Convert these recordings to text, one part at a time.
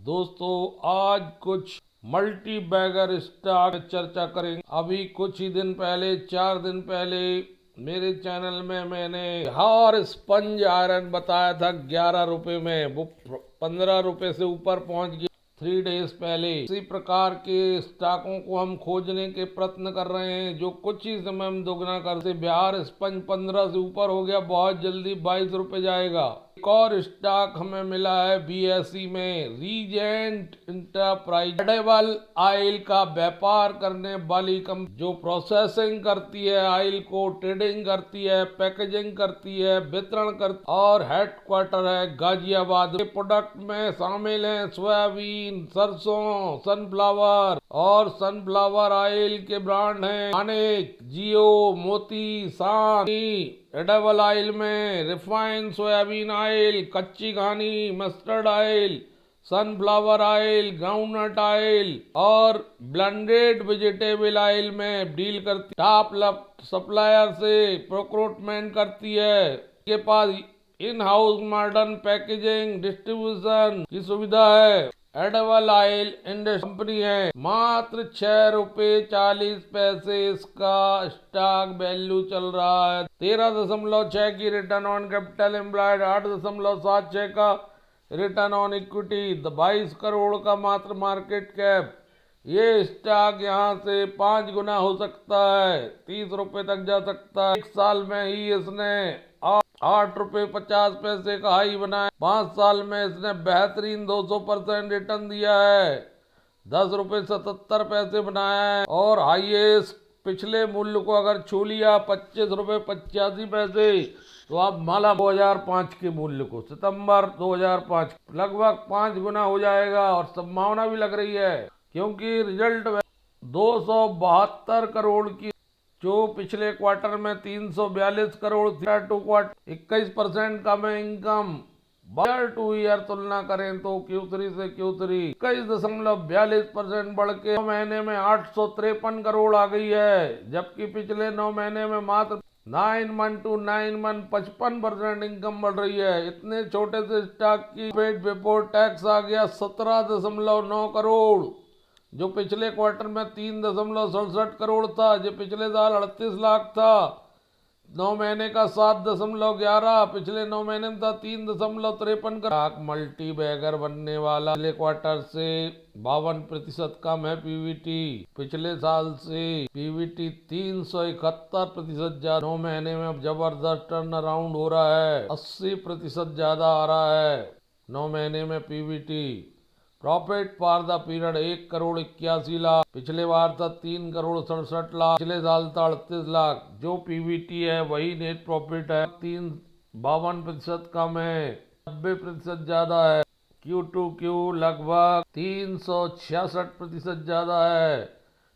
दोस्तों, आज कुछ मल्टी बैगर स्टॉक चर्चा करेंगे। अभी कुछ ही दिन पहले 4 दिन पहले मेरे चैनल में मैंने बिहार स्पंज आयरन बताया था 11 रुपए में, वो 15 रुपए से ऊपर पहुंच गया 3 डेज पहले। इसी प्रकार के स्टॉकों को हम खोजने के प्रयत्न कर रहे हैं जो कुछ ही समय में दुगना करते। बिहार स्पंज 15 से ऊपर हो गया, बहुत जल्दी 22 रुपए जाएगा। एक और स्टॉक हमें मिला है बीएसई में, रीजेंट इंटरप्राइज, एडिबल ऑयल का व्यापार करने वाली कंपनी जो प्रोसेसिंग करती है, ऑयल को ट्रेडिंग करती है, पैकेजिंग करती है, वितरण करती और हेडक्वार्टर है गाजियाबाद। के प्रोडक्ट में शामिल हैं सोयाबीन, सरसों, सनफ्लावर और सनफ्लावर ऑयल के ब्रांड हैं अनेक, जियो, मोती, सान। एडिबल ऑयल में रिफाइंड सोयाबीन ऑयल, कच्ची घानी mustard oil, sunflower oil, groundnut oil और ब्लेंडेड वेजिटेबल ऑयल में डील करती, टॉप सप्लायर से प्रोक्योरमेंट करती है। के पास in house modern packaging distribution की सुविधा है। एडिबल ऑयल इंडस्ट्री कंपनी है, मात्र 6.40 रुपए इसका स्टॉक वैल्यू चल रहा है। 13.6 की रिटर्न ऑन कैपिटल एम्प्लॉयड, 8.76 का रिटर्न ऑन इक्विटी, 22 करोड़ का मात्र मार्केट कैप। ये स्टॉक यहाँ से 5 गुना हो सकता है, 30 रुपए तक जा सकता है। 1 साल में ही इसने 8.50 रुपए का हाई बनाया। 5 साल में इसने बेहतरीन 200% रिटर्न दिया है, 10.77 रुपए बनाया है। और हाईएस्ट पिछले मूल्य को अगर छू लिया 25.85 रुपए, तो आप माला 2005 के मूल्य को, सितंबर 2005 लगभग 5 गुना हो जाएगा। और संभावना भी लग रही है क्योंकि रिजल्ट 272 करोड़ की, जो पिछले क्वार्टर में 342 करोड़ थी, टू क्वार्टर 21% कम है इनकम। ईयर टू ईयर तुलना करें तो Q3 से Q3 21.42% बढ़ के 9 महीने में 853 करोड़ आ गई है, जबकि पिछले 9 महीने में मात्र 9 मंथ टू 9 मंथ 55% इनकम बढ़ रही है। इतने छोटे से स्टॉक की प्रॉफिट बिफोर टैक्स आ गया 17.9 करोड़, जो पिछले क्वार्टर में 3.67 करोड़ था, जो पिछले साल 38 लाख था। 9 महीने का 7.11, पिछले 9 महीने में था 3.53 करोड़। मल्टी बैगर बनने वाला पिछले क्वार्टर से 52% कम है पीवीटी, पिछले साल से पीवीटी 371% ज्यादा। 9 महीने में अब जबरदस्त टर्न अराउंड हो रहा है, 80% ज्यादा आ रहा है 9 महीने में Pvt. Profit for the period 1.81 crore, पिछले बार था 3.67 करोड़, पिछले साल था 38 लाख। जो पीवीटी है वही नेट प्रॉफिट है, 52% कम है, 90% ज्यादा है। Q2Q लगभग 366% ज्यादा है,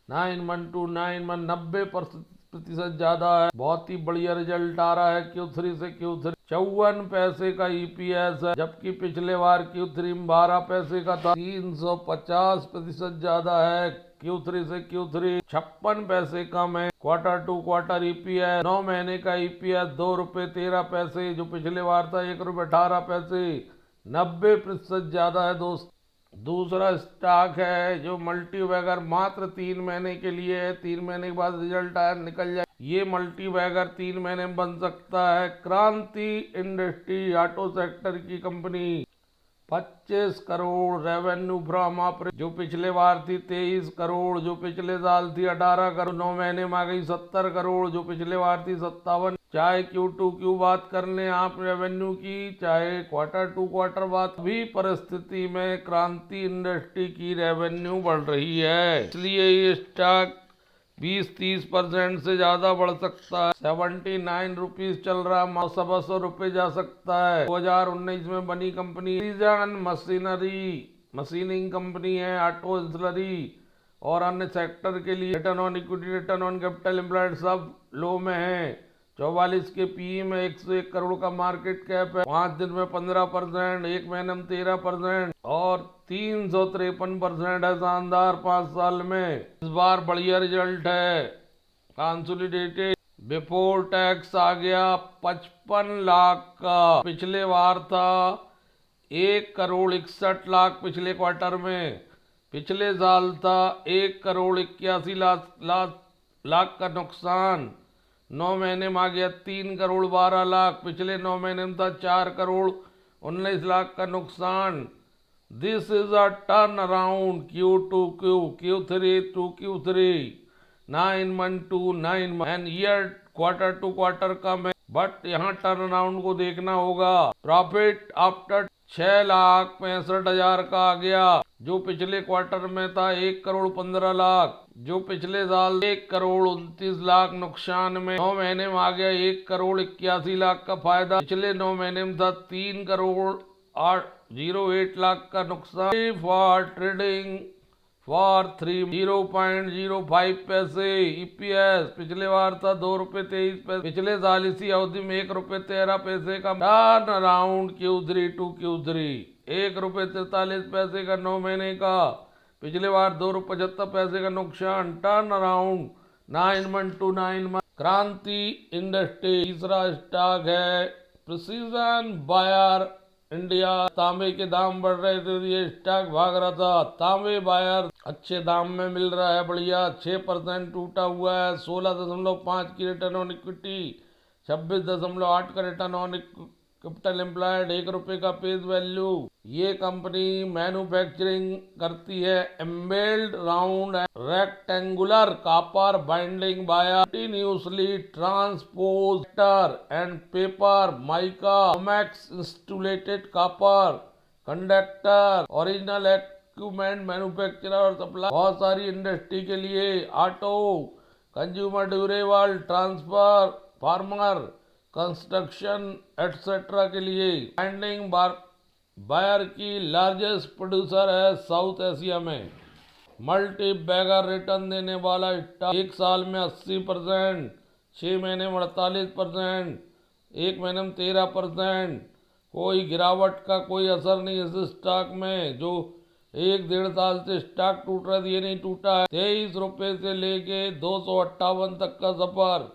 9 मंथ टू 9 मंथ 90% ज्यादा है। बहुत ही बढ़िया रिजल्ट आ रहा है Q3 से Q3। 54 पैसे का ईपीएस है, जबकि पिछले बार Q3 में 12 पैसे का था, 350% ज्यादा है Q3 से Q3। 56 पैसे कम है क्वार्टर टू क्वार्टर ईपीएस। 9 महीने का ईपीएस 2.13 रुपए, जो पिछले बार था 1.18 रुपए, 90% ज्यादा है दोस्त। दूसरा स्टॉक है जो मल्टी बैगर, मात्र 3 महीने के लिए है, 3 महीने के बाद रिजल्ट आया निकल जाए। ये मल्टी बैगर 3 महीने में बन सकता है। क्रांति इंडस्ट्री ऑटो सेक्टर की company, 25 crore revenue from operation, जो पिछले बार थी 23 करोड़, जो पिछले साल थी 18 करोड़। 9 महीने में आ गई 70 करोड़, जो पिछले बार थी 57। चाहे Q2Q बात कर लें आप रेवेन्यू की, चाहे क्वार्टर टू क्वार्टर बात, भी परिस्थिति में क्रांति इंडस्ट्री की रेवेन्यू बढ़ रही है, इसलिए ये स्टॉक 20-30% से ज्यादा बढ़ सकता है। 79 रुपीज चल रहा है, 100 रुपए जा सकता है। 2019 में बनी कंपनी मशीनिंग कंपनी है, ऑटो इंसलरी और अन्य सेक्टर के लिए। Return on equity, return on capital employed सब लो में है। 44 के पीई में 101 करोड़ का मार्केट कैप है, 5 दिन में 15%, 1 महीने में 13% और 353% है शानदार 5 साल में। इस बार बढ़िया रिजल्ट है। कंसोलिडेटेड बिफोर टैक्स आ गया 55 लाख का, पिछले बार था 1,61,00,000 पिछले क्वार्टर में। पिछले साल था 1,81,00,000 का नुकसान। 9 महीने में आ गया 3,12,00,000। पिछले 9 महीने में था 4,19,00,000 का नुकसान। This is a turn around Q to Q, Q3 to Q3, 9 month to 9 month and year quarter to quarter कम है, बट यहाँ टर्न अराउंड को देखना होगा। प्रॉफिट आफ्टर 6,65,000 का आ गया, जो पिछले क्वार्टर में था 1,15,00,000, जो पिछले साल 1,29,00,000 नुकसान में 9 महीने में आ गया 1,81,00,000 का फायदा। पिछले 9 महीने में था 3,08,00,000 का नुकसान। फॉर ट्रेडिंग फॉर 0.05 पैसे। EPS पिछले बार था 2 रुपये 23 पैसे। पिछले साल इसी अवधि में 1 रुपये 13 पैसे का turn around Q3 to Q3, 1 रुपये 43 पैसे का 9 महीने का। पिछले बार 2 रुपये 75 पैसे का नुकसान। Turn around 9 month to 9 month. Kranti industry तीसरा स्टॉक है। Precision wire India. तांबे के दाम बढ़ रहे थे, ये स्टॉक भाग रहा था। तांबे बायर अच्छे दाम में मिल रहा है, बढ़िया। 6% टूटा हुआ है। 16.5 की रिटर्न ऑन इक्विटी, 26.8 का रिटर्न ऑन कैपिटल एम्प्लॉयड, 1 रुपये का पेज वैल्यू। ये कंपनी मैन्युफैक्चरिंग करती है enamelled round rectangular copper winding wire, continuously transposed and paper, mica, मैक्स insulated copper, conductor, original equipment manufacturer और सप्लाई। बहुत सारी इंडस्ट्री के लिए, ऑटो, कंज्यूमर ड्यूरेबल, ट्रांसफर, फार्मर, कंस्ट्रक्शन एटसेट्रा के लिए। बाइंडिंग वायर की लार्जेस्ट प्रोड्यूसर है साउथ एशिया में। मल्टी बैगर रिटर्न देने वाला स्टॉक। 1 साल में 80%, 6 महीने में 48%, 1 महीने में 13%। कोई गिरावट का कोई असर नहीं इस स्टॉक में। जो 1-1.5 साल से स्टॉक टूट रहा था, ये नहीं टूटा है। 23 रुपये से लेके 258 तक का सफर,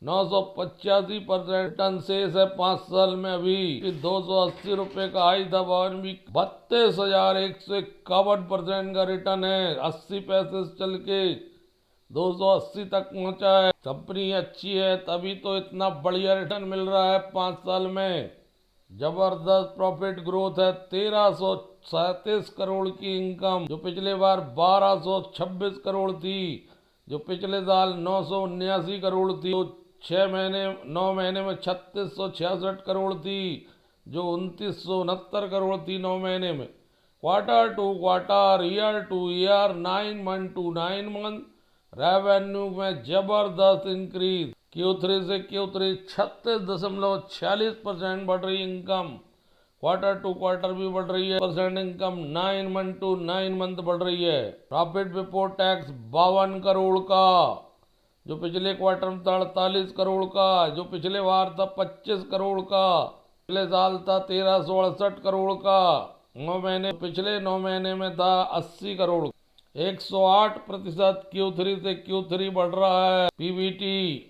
985% रिटर्न शेष है 5 साल में। अभी 280 रुपये का हाई था, 32,151% का रिटर्न है। 80 पैसे से चल के 280 तक पहुंचा है। कंपनी अच्छी है, तभी तो इतना बढ़िया रिटर्न मिल रहा है 5 साल में। जबरदस्त प्रॉफिट ग्रोथ है। 1,337 करोड़ की इनकम, जो पिछले बार 1,226 करोड़ थी, जो पिछले साल 979 करोड़ थी, जो 9 महीने में 3,666 करोड़ थी, जो 2,969 करोड़ थी 9 महीने में। Quarter to quarter, year to year, 9 month to 9 month, revenue में जबरदस्त इंक्रीज। Q3 से Q3 36.46% बढ़ रही इनकम। क्वार्टर टू क्वार्टर भी बढ़ रही है percent income. 9 month to 9 month बढ़ रही है। प्रॉफिट बिफोर टैक्स 52 करोड़ का, जो पिछले क्वार्टर में था 48 करोड़ का, जो पिछले बार था 25 करोड़ का, पिछले साल था 1,368 करोड़ का। 9 महीने, पिछले 9 महीने में था 80 करोड़। 108% Q3 से Q3 बढ़ रहा है PBT,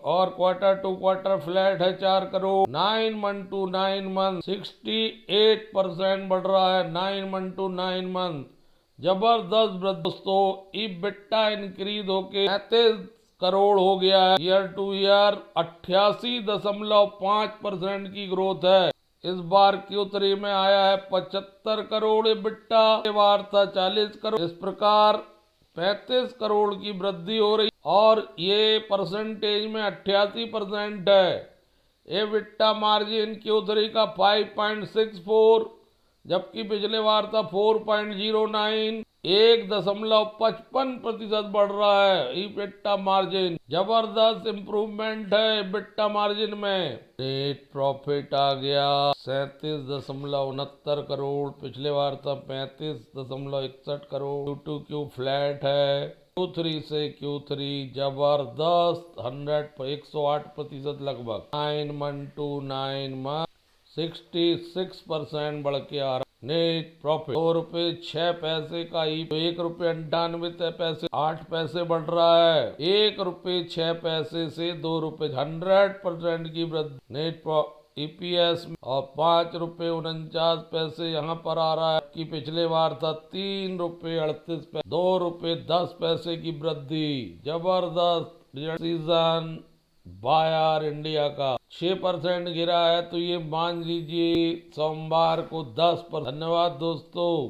और क्वार्टर टू क्वार्टर फ्लैट है 4 करोड़। 9 मंथ टू 9 मंथ 68% बढ़ रहा है 9 मंथ टू 9 मंथ। जबरदस्त दोस्तों, EBITDA इंक्रीज होके 35 करोड़ हो गया है। ईयर टू ईयर 88.5% की ग्रोथ है। इस बार Q3 में आया है 75 करोड़ EBITDA, बार था 40 करोड़। इस प्रकार 35 करोड़ की वृद्धि हो रही, और ये परसेंटेज में 88% है। EBITDA मार्जिन Q3 का 5.64, जबकि पिछले बार था 4.09, 1.55% बढ़ रहा है EBITDA मार्जिन। जबरदस्त इम्प्रूवमेंट है EBITDA मार्जिन में। नेट प्रॉफिट आ गया 37.69 करोड़, पिछले बार था 35.61 करोड़। Q2Q फ्लैट है। Q3 से Q3 जबरदस्त 108% लगभग। 9 मंथ टू 9 मंथ 66% बढ़ के आ रहा। नेट प्रॉफिट 2 रुपये 6 पैसे का ही, 1 रुपये 98 पैसे 8 पैसे बढ़ रहा है। 1 रुपये 6 पैसे से 2 रुपये 100% की वृद्धि। नेट ईपीएस और 5 रुपये 49 पैसे यहाँ पर आ रहा है कि पिछले बार था 3 रुपये 38 पैसे, 2 रुपये 10 पैसे की वृद्धि। जबरदस्त सीजन बायर इंडिया का 6% गिरा है, तो ये मान लीजिए सोमवार को 10%। धन्यवाद दोस्तों।